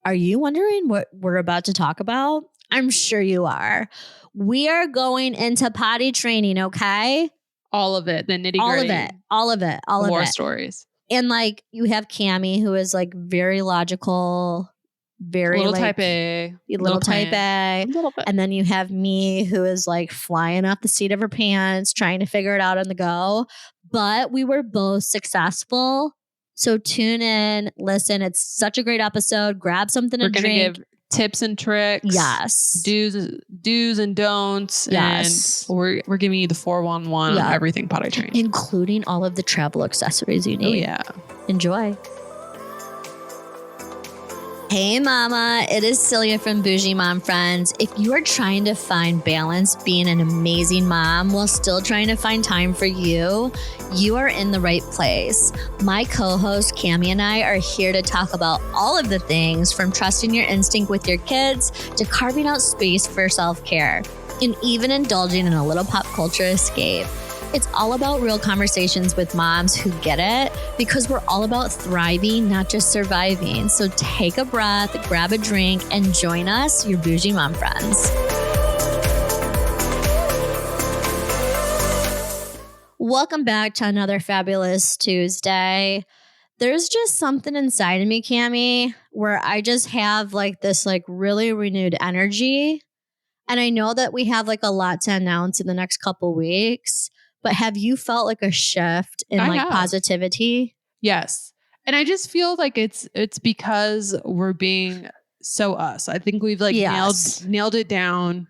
Are you wondering what we're about to talk about? I'm sure you are. We are going into potty training, okay? All of it, the nitty gritty. All of it. War stories. And like you have Cami, who is like very logical, very little like type A, little type A. And then you have me, who is like flying off the seat of her pants, trying to figure it out on the go. But we were both successful. So tune in, listen. It's such a great episode. Grab something to drink. We're going to give tips and tricks. Yes. Do's and don'ts. Yes. And we're giving you the 411 on everything potty training. Including all of the travel accessories you need. Oh, yeah. Enjoy. Hey mama, it is Celia from Bougie Mom Friends. If you are trying to find balance being an amazing mom while still trying to find time for you, you are in the right place. My co-host Cami and I are here to talk about all of the things from trusting your instinct with your kids to carving out space for self-care and even indulging in a little pop culture escape. It's all about real conversations with moms who get it, because we're all about thriving, not just surviving. So take a breath, grab a drink, and join us, your Bougie Mom Friends. Welcome back to another fabulous Tuesday. There's just something inside of me, Cami, where I just have like this like really renewed energy. And I know that we have like a lot to announce in the next couple weeks. But have you felt like a shift in positivity? Yes. And I just feel like it's because we're being so us. I think we've like nailed it down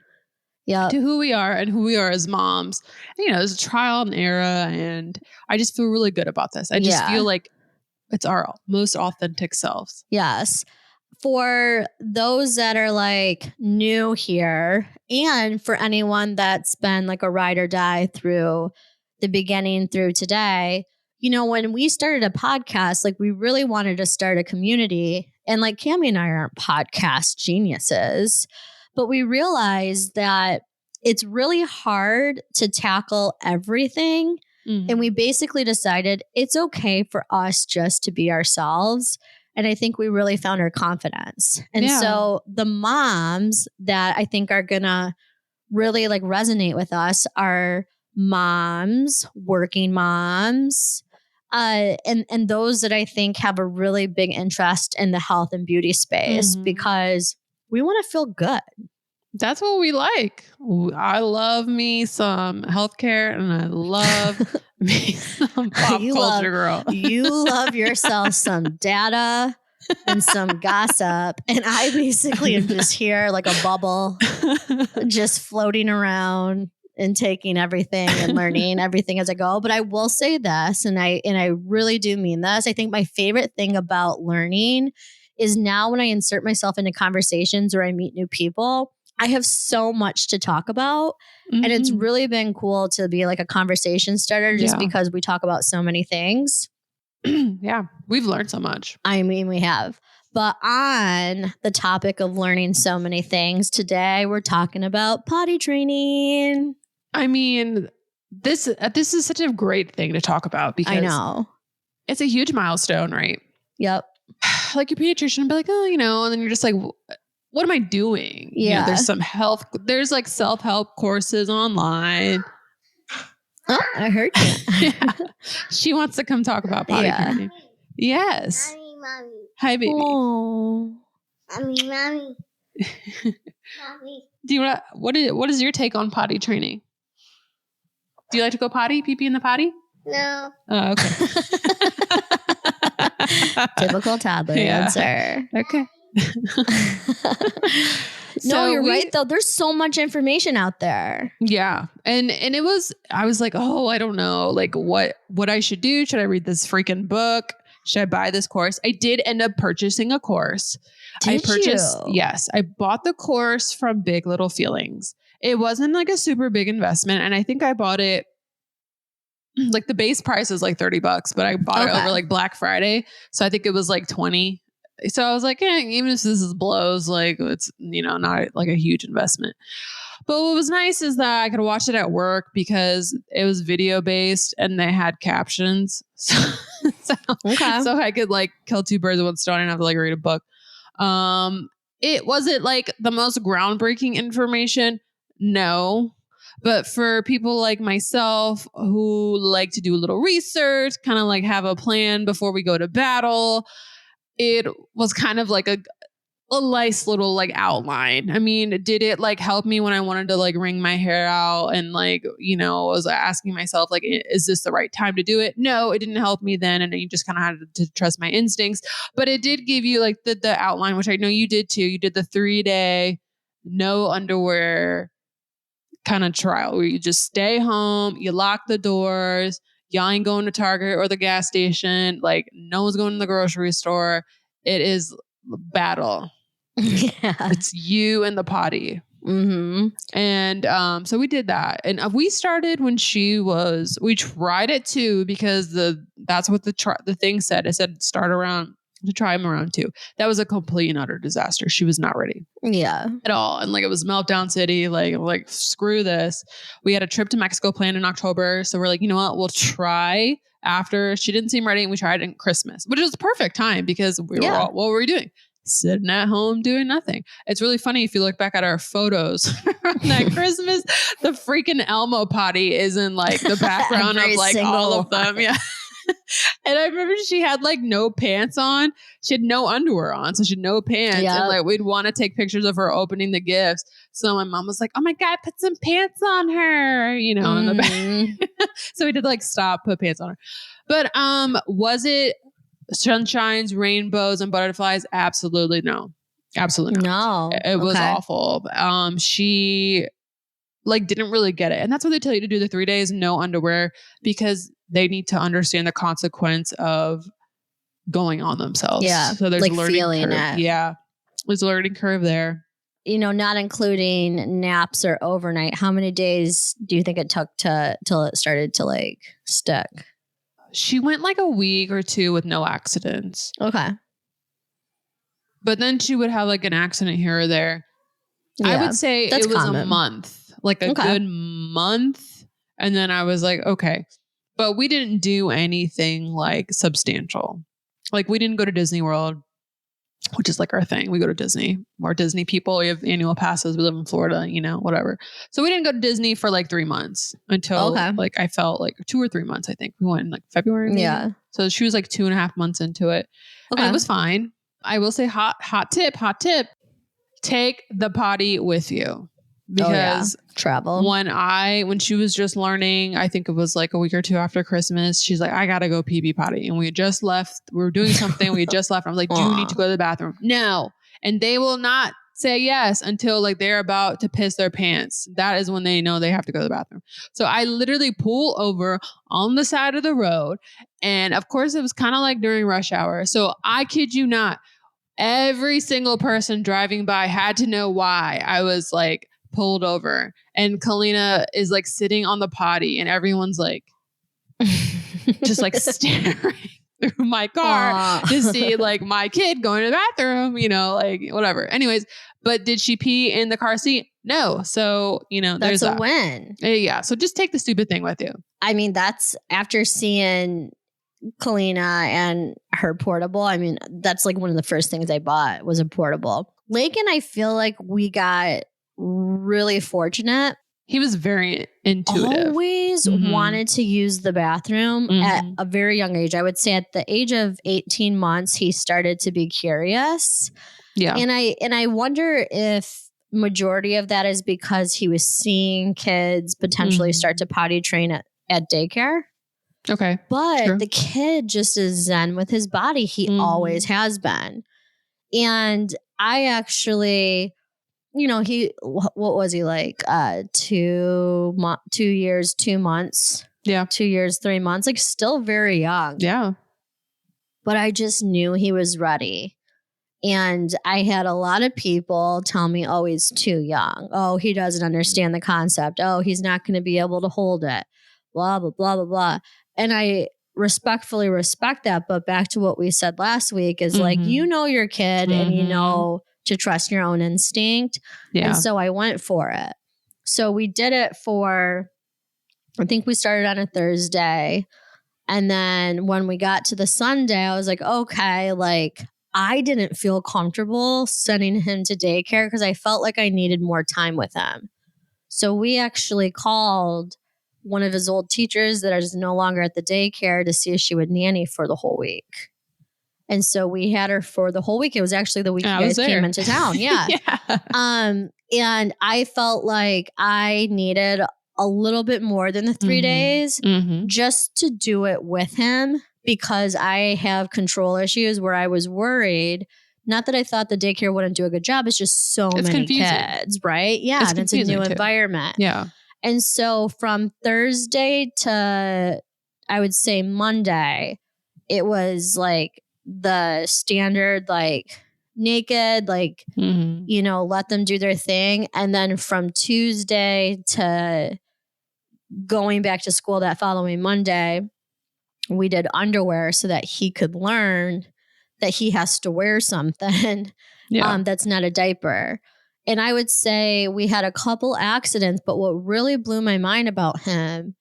to who we are and who we are as moms. And, you know, there's a trial and error, and I just feel really good about this. I just feel like it's our most authentic selves. Yes. For those that are like new here, and for anyone that's been like a ride or die through the beginning through today, you know, when we started a podcast, like we really wanted to start a community. And like Cami and I aren't podcast geniuses, but we realized that it's really hard to tackle everything. Mm-hmm. And we basically decided it's okay for us just to be ourselves. And I think we really found our confidence. And so the moms that I think are going to really like resonate with us are moms, working moms, and those that I think have a really big interest in the health and beauty space, because we want to feel good. That's what we like. I love me some healthcare, and I love me some pop culture, girl. You love yourself some data and some gossip. And I basically am just here like a bubble, just floating around and taking everything and learning everything as I go. But I will say this, and I really do mean this. I think my favorite thing about learning is now when I insert myself into conversations or I meet new people, I have so much to talk about. Mm-hmm. And it's really been cool to be like a conversation starter just because we talk about so many things. Yeah, we've learned so much. I mean, we have. But on the topic of learning so many things, today we're talking about potty training. I mean, this is such a great thing to talk about because I know it's a huge milestone, right? Yep. Like your pediatrician would be like, oh, you know, and then you're just like, what am I doing? Yeah. You know, there's like self-help courses online. Oh, I heard you. Yeah. She wants to come talk about potty training. Yes. Mommy. Hi, baby. Oh. Mommy. Do you want? What is your take on potty training? Do you like to go potty? Pee-pee in the potty? No. Oh, okay. Typical toddler answer. Okay. No, you're right though. There's so much information out there. Yeah. And I was like, oh, I don't know, like what I should do. Should I read this freaking book? Should I buy this course? I did end up purchasing a course. Yes. I bought the course from Big Little Feelings. It wasn't like a super big investment. And I think I bought it, like the base price is like $30, but I bought it over like Black Friday. So I think it was like 20. So I was like, even if this is blows, like it's, you know, not like a huge investment. But what was nice is that I could watch it at work because it was video based and they had captions. So I could like kill two birds with one stone and have to like read a book. It wasn't like the most groundbreaking information. No. But for people like myself who like to do a little research, kind of like have a plan before we go to battle, it was kind of like a nice little like outline. I mean, did it like help me when I wanted to like wring my hair out and like, was asking myself like, is this the right time to do it? No, it didn't help me then. And you just kind of had to trust my instincts, but it did give you like the outline, which I know you did too. You did the 3-day no underwear kind of trial where you just stay home, you lock the doors, y'all ain't going to Target or the gas station. Like no one's going to the grocery store. It is battle. Yeah. It's you and the potty. Mm-hmm. And so we did that. And we started when we tried it too, because that's what the thing said. It said to try him around 2. That was a complete and utter disaster. She was not ready. Yeah. At all. And like it was meltdown city, like screw this. We had a trip to Mexico planned in October. So we're like, you know what? We'll try after. She didn't seem ready, and we tried in Christmas, which was the perfect time because what were we doing? Sitting at home doing nothing. It's really funny if you look back at our photos from that Christmas, the freaking Elmo potty is in like the background of like all of them. Yeah. And I remember she had like no pants on. She had no underwear on. So she had no pants. Yep. And like we'd want to take pictures of her opening the gifts. So my mom was like, oh my God, put some pants on her, in the back. So we did like put pants on her. But was it sunshines, rainbows, and butterflies? Absolutely no. Absolutely not. No. It was awful. She like didn't really get it. And that's why they tell you to do the 3 days, no underwear, because they need to understand the consequence of going on themselves. Yeah. So there's like a learning feeling curve. it. Yeah. There's a learning curve there. Not including naps or overnight. How many days do you think it took till it started to like stick? She went like a week or 2 with no accidents. Okay. But then she would have like an accident here or there. Yeah, I would say it was common. A month, like a good month. And then I was like, okay. But we didn't do anything like substantial. Like we didn't go to Disney World, which is like our thing. We go to Disney. We're Disney people. We have annual passes. We live in Florida, whatever. So we didn't go to Disney for like 3 months until like I felt like 2 or 3 months, I think. We went in like February. Maybe. Yeah. So she was like 2.5 months into it. Okay. And it was fine. I will say hot tip. Take the potty with you. Because travel. When she was just learning, I think it was like a week or 2 after Christmas, she's like, I gotta go pee potty. And we had just left. We were doing something. We had just left. I was like, do you need to go to the bathroom? No. And they will not say yes until like they're about to piss their pants. That is when they know they have to go to the bathroom. So I literally pull over on the side of the road. And of course it was kind of like during rush hour. So I kid you not, every single person driving by had to know why I was like pulled over. And Kalina is like sitting on the potty and everyone's like just like staring through my car to see like my kid going to the bathroom, like whatever. Anyways, but did she pee in the car seat? No. So, that's a win. Yeah. So just take the stupid thing with you. I mean, that's after seeing Kalina and her portable. I mean, that's like one of the first things I bought was a portable. Lake and I feel like we got really fortunate. He was very intuitive. Always wanted to use the bathroom at a very young age. I would say at the age of 18 months, he started to be curious. Yeah. And I wonder if majority of that is because he was seeing kids potentially start to potty train at daycare. Okay. But the kid just is zen with his body. He always has been. And I actually, what was he like? 2 years, 2 months. Yeah. 2 years, 3 months. Like still very young. Yeah. But I just knew he was ready. And I had a lot of people tell me, oh, he's too young. Oh, he doesn't understand the concept. Oh, he's not going to be able to hold it. Blah, blah, blah, blah, blah. And I respectfully respect that. But back to what we said last week is like, your kid and to trust your own instinct. Yeah. And so I went for it. So we did it I think we started on a Thursday. And then when we got to the Sunday, I was like, okay, like I didn't feel comfortable sending him to daycare because I felt like I needed more time with him. So we actually called one of his old teachers that is no longer at the daycare to see if she would nanny for the whole week. And so we had her for the whole week. It was actually the week you guys came into town. Yeah. And I felt like I needed a little bit more than the 3 days just to do it with him because I have control issues where I was worried. Not that I thought the daycare wouldn't do a good job. It's just it's many confusing. Kids, right? Yeah. And it's a new environment. Yeah. And so from Thursday to, I would say Monday, it was like the standard, like naked, like, you know, let them do their thing. And then from Tuesday to going back to school that following Monday, we did underwear so that he could learn that he has to wear something that's not a diaper. And I would say we had a couple accidents, but what really blew my mind about him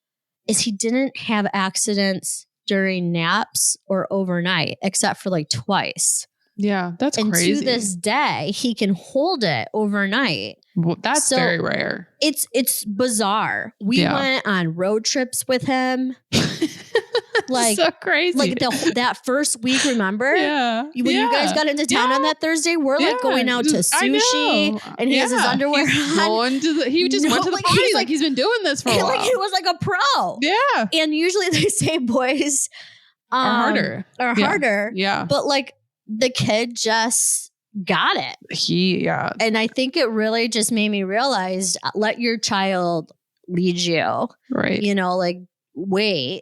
is he didn't have accidents during naps or overnight, except for like twice. Yeah, that's crazy. And to this day, he can hold it overnight. Well, that's very rare. It's bizarre. We went on road trips with him. Like so crazy. Like that first week, remember? Yeah. When you guys got into town on that Thursday, we're like going out to sushi and he has his underwear on. He just went to the party like he's been doing this for a while. Like he was like a pro. Yeah. And usually they say boys are harder. Yeah. But like the kid just got it. And I think it really just made me realize, let your child lead you. Right. You know, like wait.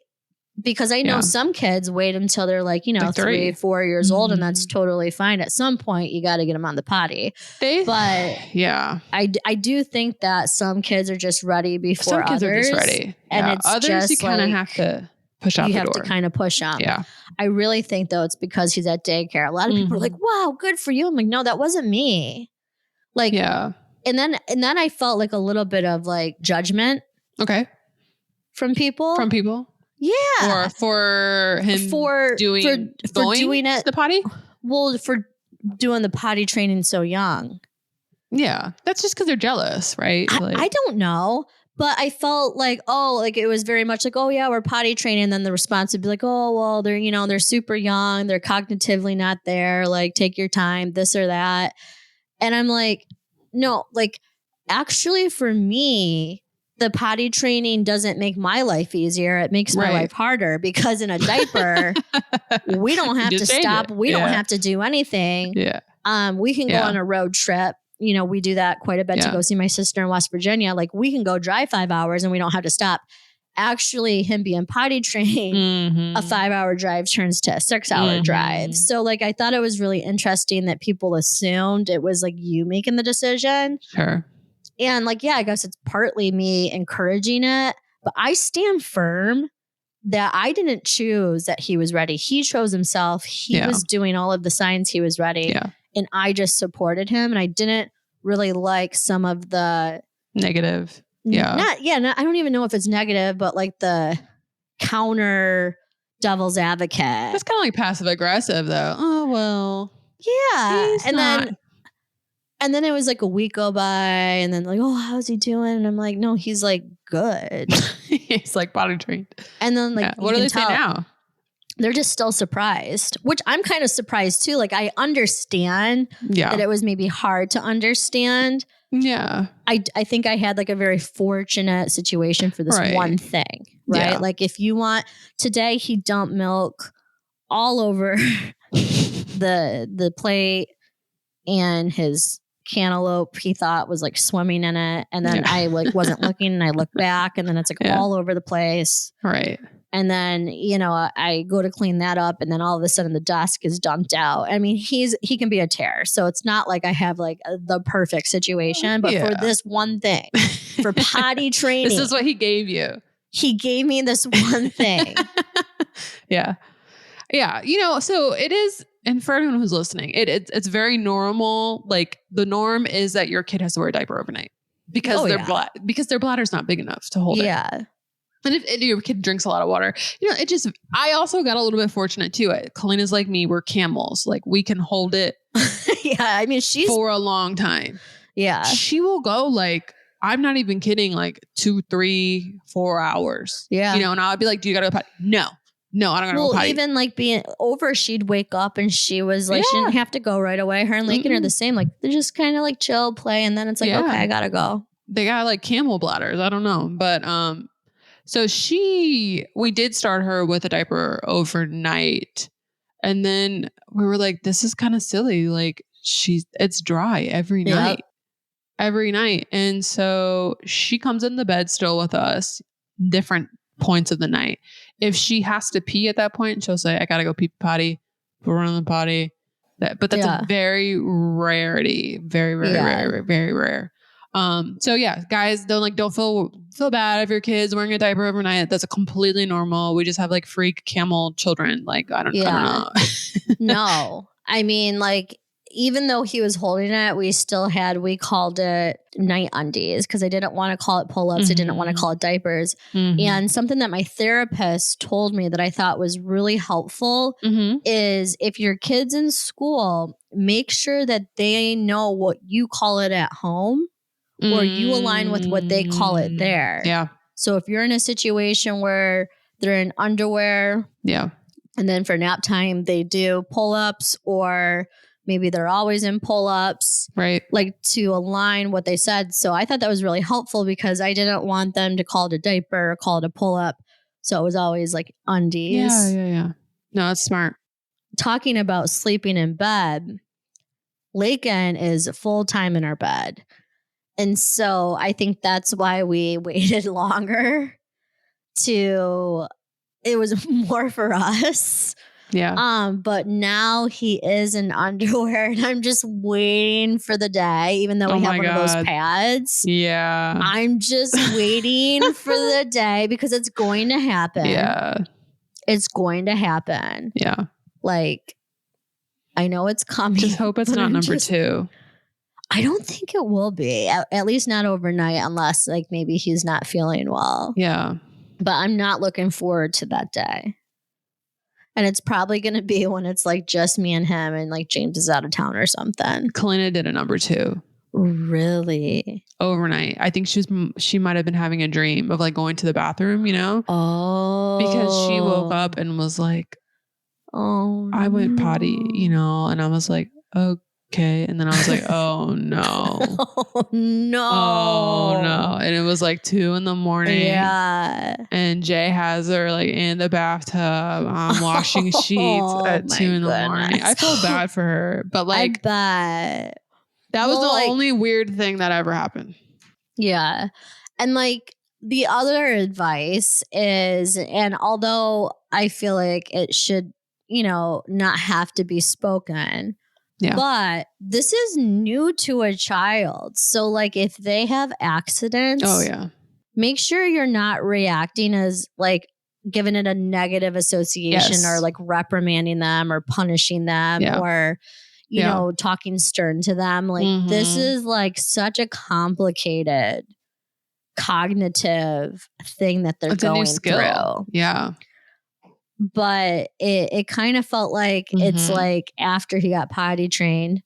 Because I know some kids wait until they're like, you know, like 3-4 years old, and that's totally fine. At some point, you got to get them on the potty. I do think that some kids are just ready before others. Some kids are just ready. And it's others just you kind of have to push out the door. You have to kind of push them. Yeah. I really think, though, it's because he's at daycare. A lot of people are like, wow, good for you. I'm like, no, that wasn't me. Like, And then I felt like a little bit of like judgment. Okay. From people. Yeah. Or for him doing it to the potty? Well, for doing the potty training so young. Yeah. That's just because they're jealous, right? I don't know. But I felt like, it was very much like, oh yeah, we're potty training. And then the response would be like, oh, well, they're super young. They're cognitively not there. Like, take your time, this or that. And I'm like, no, like actually for me, the potty training doesn't make my life easier. It makes my life harder because in a diaper, we don't have to stop. We don't have to do anything. Yeah. We can go on a road trip. You know, we do that quite a bit to go see my sister in West Virginia. Like we can go drive 5 hours and we don't have to stop. Actually, him being potty trained, a 5-hour drive turns to a 6-hour drive. So like, I thought it was really interesting that people assumed it was like you making the decision. Sure. And like, I guess it's partly me encouraging it, but I stand firm that I didn't choose that he was ready. He chose himself. He was doing all of the signs he was ready. Yeah. And I just supported him. And I didn't really like some of the negative. I don't even know if it's negative, but like the counter devil's advocate. That's kind of like passive aggressive though. Oh, well. Yeah. And then it was like a week go by and then like, oh, how's he doing? And I'm like, no, he's like good. He's like potty trained. And then like, what do they say now? They're just still surprised, which I'm kind of surprised too. Like I understand that it was maybe hard to understand. Yeah. I think I had like a very fortunate situation for this one thing, right? Yeah. Like if you want, today he dumped milk all over the plate and his cantaloupe he thought was like swimming in it. And then I like wasn't looking and I looked back and then it's like all over the place. Right. And then, you know, I go to clean that up and then all of a sudden the desk is dumped out. I mean, he can be a terror. So it's not like I have like the perfect situation, but for this one thing, for potty training. This is what he gave you. He gave me this one thing. Yeah. You know, so it is, and for everyone who's listening, it's very normal. Like the norm is that your kid has to wear a diaper overnight because their bladder's not big enough to hold it. Yeah. And if your kid drinks a lot of water, I also got a little bit fortunate too. Kalena's like me. We're camels. Like we can hold it. Yeah. I mean, she's for a long time. Yeah. She will go like, I'm not even kidding, like 2, 3, 4 hours. Yeah. And I'll be like, do you gotta go potty? No, I don't gotta go potty. Even like being over, she'd wake up and she was like, she didn't have to go right away. Her and Lincoln are the same. Like they just kind of like chill, play. And then it's like, okay, I gotta go. They got like camel bladders. I don't know. But, so we did start her with a diaper overnight. And then we were like, this is kind of silly. Like it's dry every night. And so she comes in the bed still with us, different points of the night. If she has to pee at that point, she'll say, I got to go pee potty. We're running the potty. But that's a very rarity. Very, very rare. Very rare. So yeah, guys, don't feel bad if your kid's wearing a diaper overnight. That's a completely normal. We just have like freak camel children. Like, I don't know. No, I mean, like, even though he was holding it, we called it night undies because I didn't want to call it pull-ups. I didn't want to call it diapers. And something that my therapist told me that I thought was really helpful is if your kid's in school, make sure that they know what you call it at home. Or you align with what they call it there. Yeah. So if you're in a situation where they're in underwear. Yeah. And then for nap time, they do pull-ups or maybe they're always in pull-ups. Right. Like to align what they said. So I thought that was really helpful because I didn't want them to call it a diaper or call it a pull-up. So it was always like undies. Yeah. No, that's smart. Talking about sleeping in bed, Lakin is full-time in our bed. And so I think that's why we waited longer it was more for us. Yeah. But now he is in underwear and I'm just waiting for the day, even though we have one of those pads. Yeah. I'm just waiting for the day because it's going to happen. Yeah. It's going to happen. Yeah. Like, I know it's coming. Just hope it's not number 2. I don't think it will be, at least not overnight, unless like maybe he's not feeling well. Yeah. But I'm not looking forward to that day. And it's probably going to be when it's like just me and him and like James is out of town or something. Kalina did a number 2. Really? Overnight. I think she might have been having a dream of like going to the bathroom, Oh. Because she woke up and was like, oh, I went potty, and I was like, okay. And then I was like, oh no. Oh no. Oh no. And it was like 2 a.m. Yeah. And Jay has her like in the bathtub. I'm washing sheets at 2 a.m. I feel bad for her. But like I bet. That was the only weird thing that ever happened. Yeah. And like the other advice is, and although I feel like it should, not have to be spoken. Yeah. But this is new to a child. So like if they have accidents, make sure you're not reacting as like giving it a negative association or like reprimanding them or punishing them or, talking stern to them. Like this is like such a complicated cognitive thing that they're going through. Yeah. But it kind of felt like it's like after he got potty trained,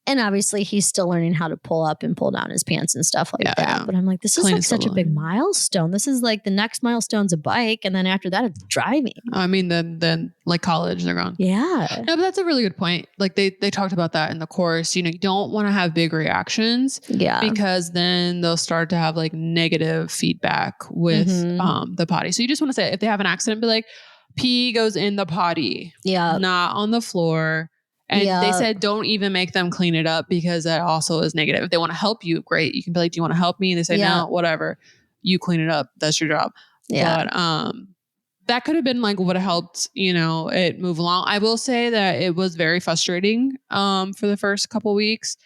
and obviously he's still learning how to pull up and pull down his pants and stuff like that. Yeah. But I'm like, this is like such a big milestone. This is like the next milestone's a bike. And then after that, it's driving. I mean, then like college, they're gone. Yeah. No, but that's a really good point. Like they talked about that in the course. You don't want to have big reactions. Yeah. Because then they'll start to have like negative feedback with the potty. So you just want to say, if they have an accident, be like, pee goes in the potty. Yeah. Not on the floor. And they said, don't even make them clean it up because that also is negative. If they want to help you, great. You can be like, do you want to help me? And they say, no, whatever. You clean it up. That's your job. Yeah. But that could have been like what helped, it move along. I will say that it was very frustrating for the first couple weeks.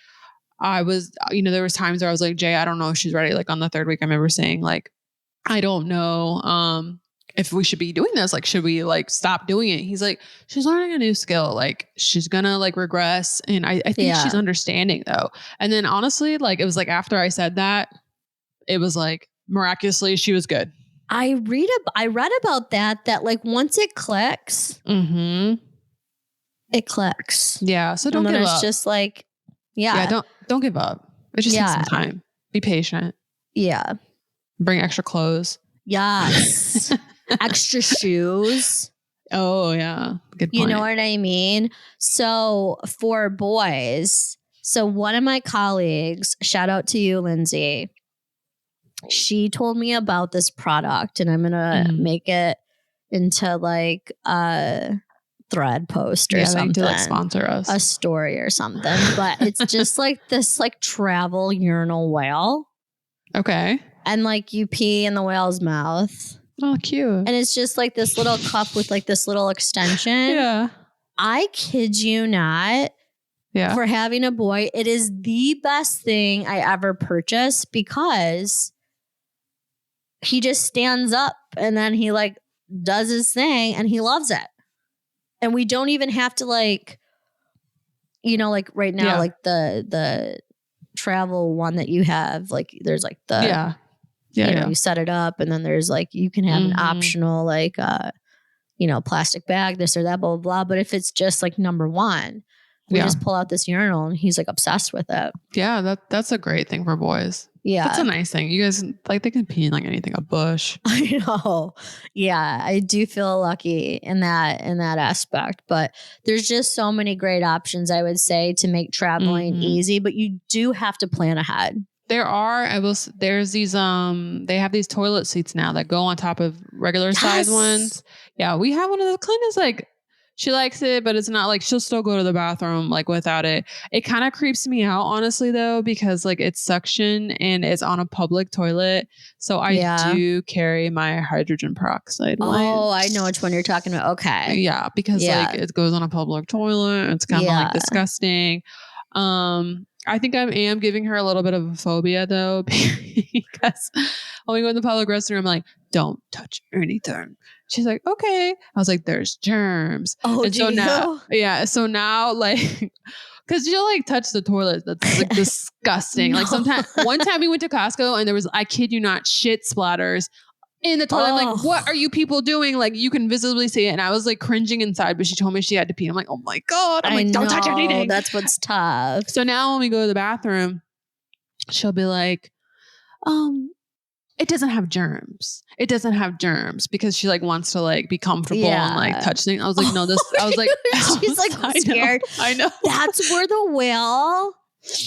I was, there was times where I was like, Jay, I don't know if she's ready. Like on the 3rd week, I remember saying like, I don't know. If we should be doing this, like, should we like stop doing it? He's like, she's learning a new skill. Like she's gonna like regress. And I think she's understanding though. And then honestly, like, it was like, after I said that, it was like miraculously, she was good. I read about that like once it clicks, it clicks. Yeah. So don't give up. It's just like, yeah. Don't give up. It just takes some time. Be patient. Yeah. Bring extra clothes. Yes. Extra shoes. Oh yeah. Good point. You know what I mean? So for boys, so one of my colleagues, shout out to you, Lindsay. She told me about this product, and I'm going to make it into like a thread post or something. To like sponsor us. A story or something. But it's just like this like travel urinal whale. Okay. And like you pee in the whale's mouth. Oh, cute. And it's just like this little cup with like this little extension. Yeah. I kid you not. Yeah. For having a boy, it is the best thing I ever purchased because he just stands up and then he like does his thing and he loves it. And we don't even have to like, you know, like right now, like the travel one that you have, like there's like the, you know, you set it up and then there's like, you can have an optional like, you know, plastic bag, this or that, blah, blah, blah. But if it's just like number one, we just pull out this urinal and he's like obsessed with it. Yeah, that's a great thing for boys. Yeah. That's a nice thing. You guys, like, they can pee in like anything, a bush. I know. Yeah, I do feel lucky in that aspect. But there's just so many great options, I would say, to make traveling easy. But you do have to plan ahead. There's these, they have these toilet seats now that go on top of regular size ones. Yeah, we have one of the Clint like, she likes it, but it's not like she'll still go to the bathroom like without it. It kind of creeps me out, honestly, though, because like it's suction and it's on a public toilet. So I do carry my hydrogen peroxide. Oh, I know which one you're talking about. Okay. Yeah, because like it goes on a public toilet. It's kind of like disgusting. I think I am giving her a little bit of a phobia though, because when we go in the public restroom, I'm like, don't touch anything. She's like, okay. I was like, there's germs. Oh, and so now, so now like, cause you'll like touch the toilet. That's like disgusting. No. Like one time we went to Costco and there was, I kid you not, shit splatters in the toilet. I'm like, what are you people doing? Like you can visibly see it. And I was like cringing inside, but she told me she had to pee. I'm like, oh my God. I'm like, don't touch anything. That's what's tough. So now when we go to the bathroom, she'll be like, it doesn't have germs. It doesn't have germs, because she like wants to like be comfortable and like touch things. I was like, no, I was like, she's like scared. I know. That's where the whale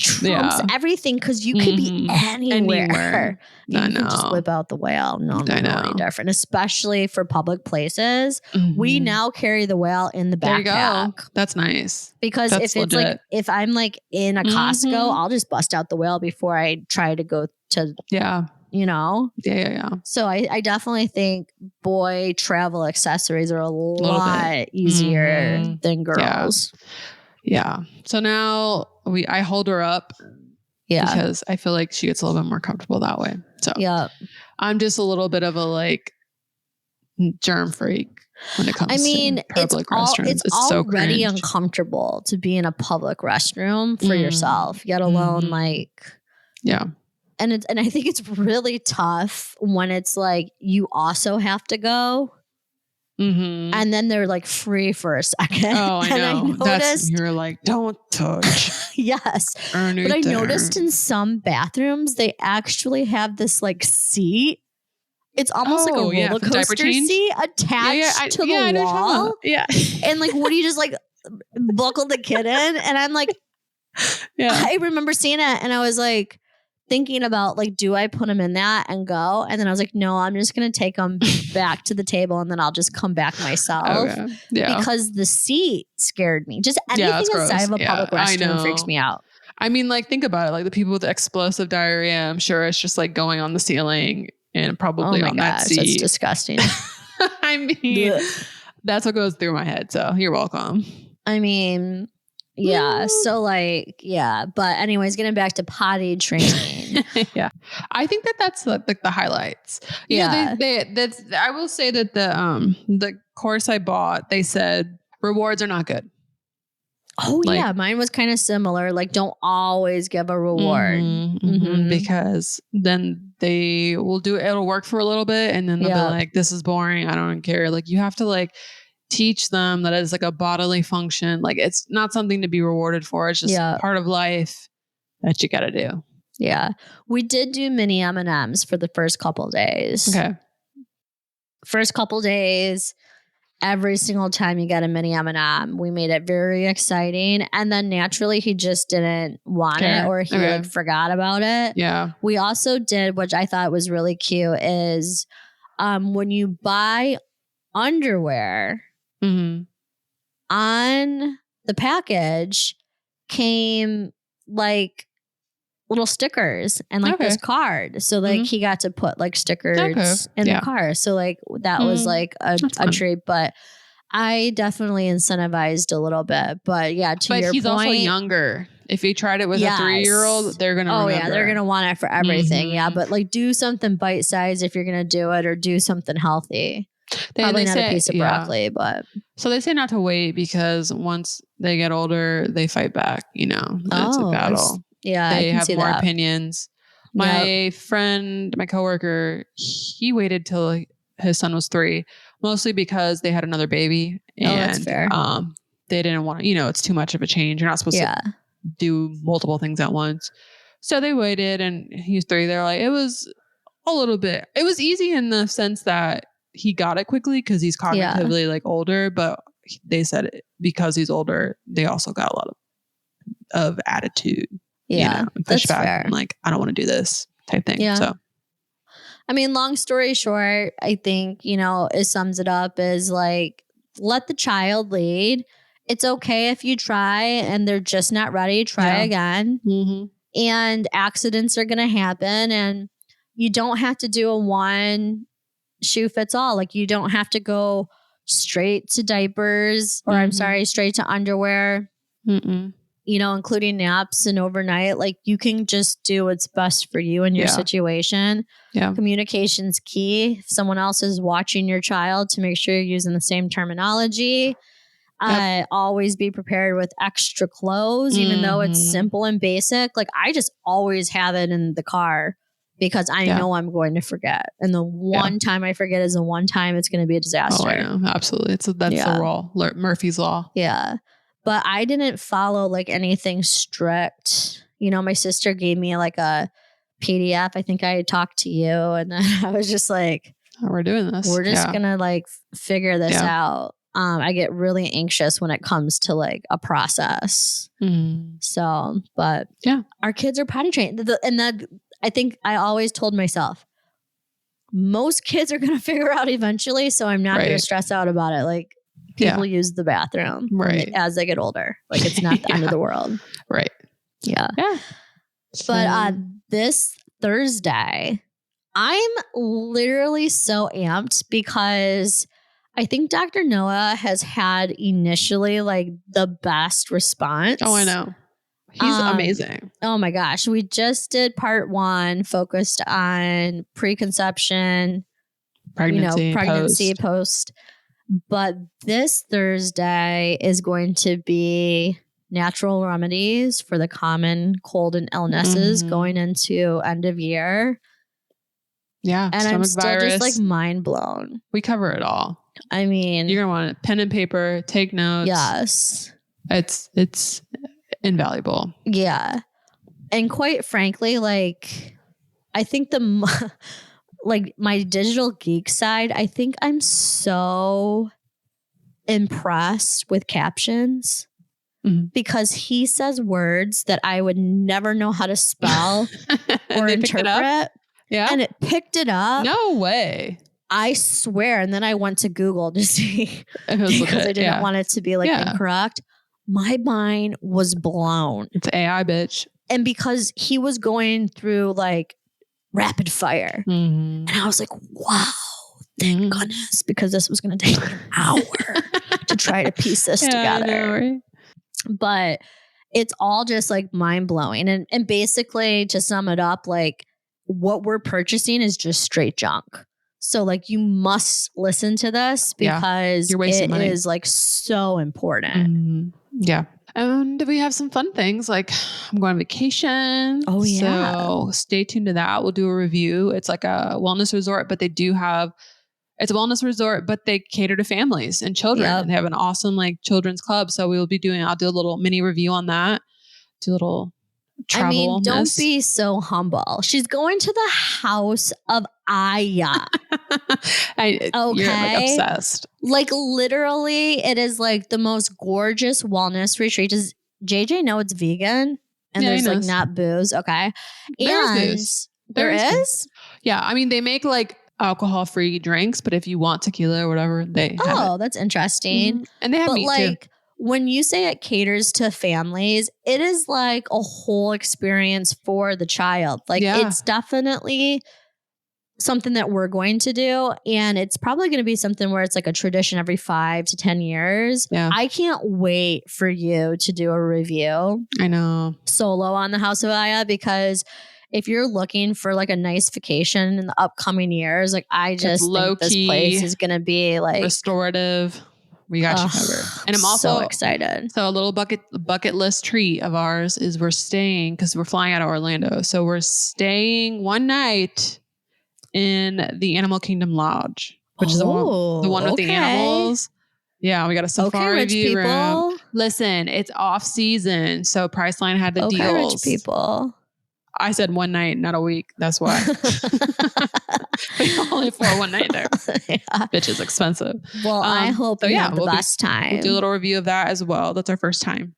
trumps everything, because you could be anywhere. You can just whip out the whale. No, any different. Especially for public places. We now carry the whale in the backpack. There you go. That's nice. Because if it's legit. Like, if I'm like in a Costco, I'll just bust out the whale before I try to go to you know? Yeah. So I definitely think boy travel accessories are a lot easier than girls. Yeah. So now I hold her up. Yeah. Because I feel like she gets a little bit more comfortable that way. So I'm just a little bit of a like germ freak when it comes to public restrooms. It's already so uncomfortable to be in a public restroom for yourself, yet alone like And I think it's really tough when it's like you also have to go, and then they're like free for a second. Oh, I know. You're like, don't touch. Yes, but I noticed in some bathrooms they actually have this like seat. It's almost like a roller coaster seat attached to the wall. Yeah, and like, what do you just like buckle the kid in? And I'm like, I remember seeing it, and I was like, thinking about like, do I put him in that and go? And then I was like, no, I'm just going to take him back to the table and then I'll just come back myself. Okay. Yeah. Because the seat scared me. Just anything inside of a public restroom freaks me out. I mean, like, think about it. Like the people with explosive diarrhea, I'm sure it's just like going on the ceiling and probably on that seat. That's disgusting. I mean, that's what goes through my head. So you're welcome. I mean... Yeah. So like, but anyways, getting back to potty training. I think that's like the highlights. You know, that's, I will say that the course I bought, they said rewards are not good. Oh, Like, yeah. Mine was kind of similar. Like, don't always give a reward. Because then they will do it. It'll work for a little bit. And then they'll be like, this is boring. I don't care. Like, you have to like teach them that it's like a bodily function. Like, it's not something to be rewarded for. It's just part of life that you got to do. Yeah. We did do mini M&Ms for the first couple days. Okay. First couple days, every single time you got a mini M&M, we made it very exciting. And then naturally he just didn't want it, or he like forgot about it. Yeah. We also did, which I thought was really cute, is when you buy underwear, on the package came like little stickers and like this card. So like he got to put like stickers in the car. So like that was like a treat, but I definitely incentivized a little bit. But yeah, to your point. But he's also younger. If he tried it with a 3-year-old, they're going to remember. Yeah, they're going to want it for everything. Yeah, but like do something bite-sized if you're going to do it, or do something healthy. Probably not a piece of broccoli, but. So they say not to wait because once they get older, they fight back, It's a battle. Yeah, they I can have see more that. opinions. My friend, my coworker, he waited till his son was 3, mostly because they had another baby, and that's fair. They didn't want to. It's too much of a change. You're not supposed to do multiple things at once. So they waited, and he was 3. They're like, it was a little bit. It was easy in the sense that he got it quickly because he's cognitively like older, but they said because he's older, they also got a lot of attitude. Push back. Fair. And like, I don't want to do this type thing. Yeah. So, I mean, long story short, I think, it sums it up is like, let the child lead. It's okay if you try and they're just not ready. Try again. And accidents are going to happen. And you don't have to do a one shoe fits all. Like, you don't have to go straight to diapers or straight to underwear. Including naps and overnight. Like, you can just do what's best for you and your situation. Yeah. Communication's key. If someone else is watching your child, to make sure you're using the same terminology. Always be prepared with extra clothes, even though it's simple and basic. Like, I just always have it in the car because I know I'm going to forget. And the one time I forget is the one time it's going to be a disaster. Oh, I know. Absolutely. That's the rule. Murphy's Law. Yeah. But I didn't follow like anything strict. My sister gave me like a PDF. I think I had talked to you, and then I was just like, oh, we're doing this. We're just going to like figure this out. I get really anxious when it comes to like a process. So, but our kids are potty trained. And that, I think I always told myself, most kids are going to figure out eventually. So I'm not going to stress out about it. Like, people use the bathroom as they get older. Like, it's not the end of the world. Right. Yeah. Yeah. But this Thursday, I'm literally so amped because I think Dr. Noah has had initially like the best response. Oh, I know. He's amazing. Oh my gosh. We just did part 1 focused on preconception, pregnancy, post. But this Thursday is going to be natural remedies for the common cold and illnesses going into end of year. Yeah. And I'm still just like mind blown. We cover it all. I mean, you're going to want a pen and paper, take notes. Yes. It's invaluable. Yeah. And quite frankly, like, I think like my digital geek side, I think I'm so impressed with captions because he says words that I would never know how to spell or interpret. Yeah. And it picked it up. No way. I swear. And then I went to Google to see because I didn't want it to be like incorrect. My mind was blown. It's AI, bitch. And because he was going through like rapid fire. And I was like, wow, thank goodness, because this was going to take an hour to try to piece this together. I know, right? But it's all just like mind blowing. And basically, to sum it up, like what we're purchasing is just straight junk. So like you must listen to this because you're wasting money. Is like so important. Yeah. And we have some fun things like I'm going on vacation. Oh, yeah. So stay tuned to that. We'll do a review. It's like a wellness resort, but it's a wellness resort, but they cater to families and children. Yep. And they have an awesome like children's club. So I'll do a little mini review on that. Do a little travel. I mean, don't be so humble. She's going to the house of Aya. You're like obsessed. Like literally, it is like the most gorgeous wellness retreat. Does JJ know it's vegan? And Yeah, there's he like knows. not booze. Okay. There And is booze. there is? Yeah. I mean, they make like alcohol-free drinks, but if you want tequila or whatever, they have it. Oh, that's interesting. Mhm. And they have meat too. When you say it caters to families, it is like a whole experience for the child. Like it's definitely something that we're going to do. And it's probably going to be something where it's like a tradition every 5 to 10 years. Yeah. I can't wait for you to do a review. I know. Solo on the House of Aya, because if you're looking for like a nice vacation in the upcoming years, like I just think this place is going to be like restorative. We got you covered. And I'm also so excited. So a little bucket list treat of ours is we're staying because we're flying out of Orlando. So we're staying one night in the Animal Kingdom Lodge, which is the one with the animals. Yeah, we got a safari view room. Listen, it's off season, so Priceline had the deals. Rich people. I said one night, not a week. That's why. We only for one night there. Bitch is expensive. Well, I hope you have the best time. We'll do a little review of that as well. That's our first time.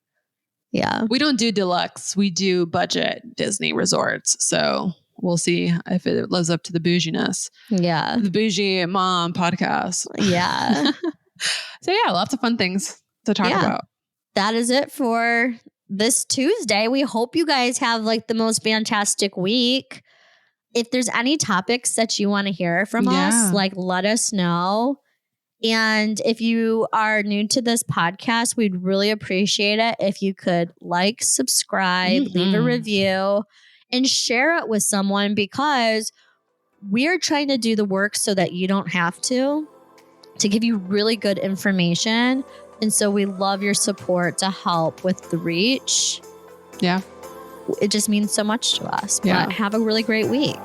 Yeah. We don't do deluxe. We do budget Disney resorts. So we'll see if it lives up to the bouginess. Yeah. The bougie mom podcast. Yeah. So yeah, lots of fun things to talk about. That is it for this Tuesday. We hope you guys have like the most fantastic week. If there's any topics that you want to hear from us, like let us know. And if you are new to this podcast, we'd really appreciate it if you could like, subscribe, leave a review, and share it with someone, because we're trying to do the work so that you don't have to give you really good information. And so we love your support to help with the reach. Yeah. It just means so much to us. Yeah. But have a really great week.